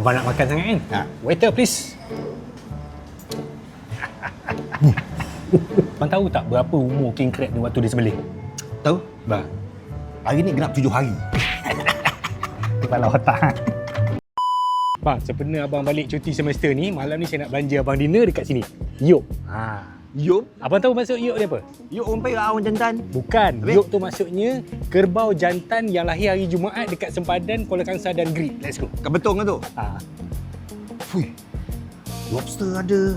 Abang nak makan sangat kan? Waiter please. Abang tahu tak berapa umur king crab ni waktu dia sembelih? Tahu? Bah, Hari ni genap 7 hari. kepala otak. Bang, sebenarnya abang balik cuti semester ni, malam ni saya nak belanja abang dinner dekat sini. Yok. Yop? Abang tahu maksud yok ni apa? Yop orang Perak, orang jantan. Bukan. Habis? Yok tu maksudnya kerbau jantan yang lahir hari Jumaat dekat sempadan Kuala Kangsar dan Great. Let's go. Kat Betong kan tu? Fui. Lobster ada,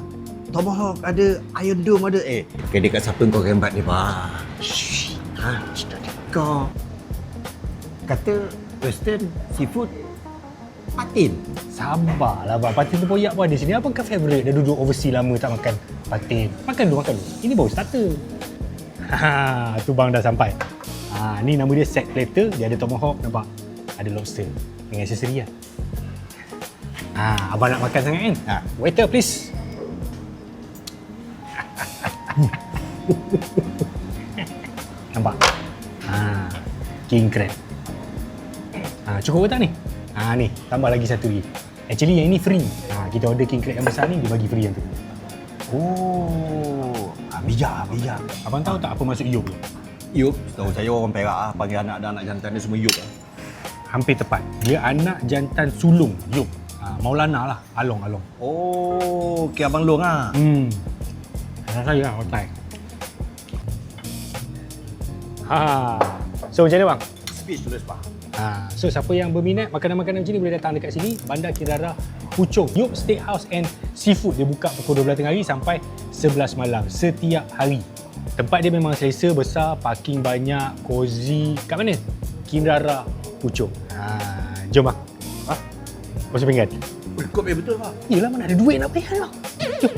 tomahawk ada, iron dome ada. Kedai kat siapa kau rembat ni, Pak? Shhh. Kau kata western seafood patin. Sabarlah abang. Patin tempoyak pun ada sini. Abang kan favourite. Dah duduk overseas lama tak makan patin. Makan dulu, makan dulu. Ini baru starter. Tu bang dah sampai. Ni nama dia set platter. Dia ada tomahawk, nampak? Ada lobster. Dengan aksesori lah. Abang nak makan sangat kan? Waiter please. Nampak? King crab. Cukup ke tak ni? Ni, tambah lagi satu lagi. Actually yang ini free. Kita order king crab yang besar ni, dia bagi free yang tu. Bijak. Abang tahu tak apa maksud yop tu? Yop, tahu saya orang Perak panggil anak dan anak jantan dia semua Yop. Hampir tepat. Dia anak jantan sulung, yop. Maulana lah, Along. Okay, Abang Long ah. Anak saya lah, otai. So macam mana bang? Speechless, Pak. So siapa yang berminat makanan-makanan macam ni boleh datang dekat sini, Bandar Kirara Puchong, Yop Steakhouse and Seafood. Dia buka pukul 12 tengah hari sampai 11 malam setiap hari. Tempat dia memang selesa, besar, parking banyak, cozy. Kat mana? Kirara Puchong. Jom bang. Masuk pinggan. Kau betul, Pak. Yelah, mana ada duit nak bayar lah. Jom.